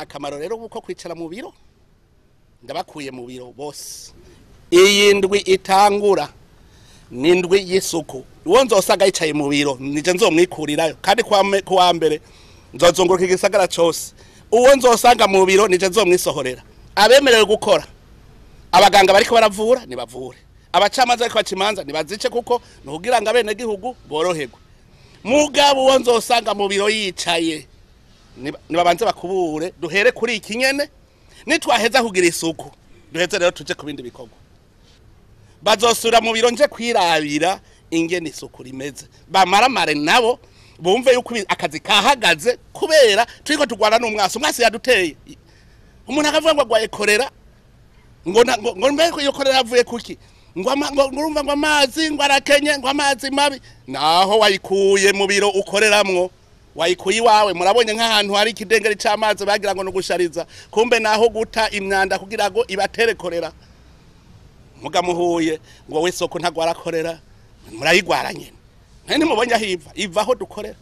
nta kamaro rero uko kwicara mu biro ndabakuye mu biro bose iyi ndwi itangura n'indwi y'isuku uwo nzosanga yicaye mu biro nije nzomwikurirayo kandi kuwa mbere nzozunguruka igisagara cyose uwo nzosanga mu biro nije nzomwisohorera abemerewe gukora abaganga bariko baravura nibavure abacamanza bariko bacimanza nibazice kuko nukugira ngo abene gihugu boroherwe mugabo uwo nzosanga mu biro yicaye nibabanze bakubure duhere kuri iki nyene nitwaheza kugira isuku duheze rero tuje ku bindi bikorwa bazosura mu biro nje kwirabira ingene isuku rimeze bamaramare nabo bumve yuko akazi kahagaze kubera turiko tugwana n'umwasi yaduteye umuntu akavuga ngo agwaye korera ngo mbeko iyo korera avuye kuki ngo urumva ngo amazi ngo arakenye ngo amazi mabi naho wayikuye mu biro ukoreramwo wayikuye iwawe murabonye nk'ahantu hari ikidengeri c'amazi bagira ngo no gushariza kumbe naho guta imyanda kugira ngo ibatere korera mugamuhuye ngo we soko ntagwara korera murayigwara nyene nani mubonye ahiva ivaho dukorera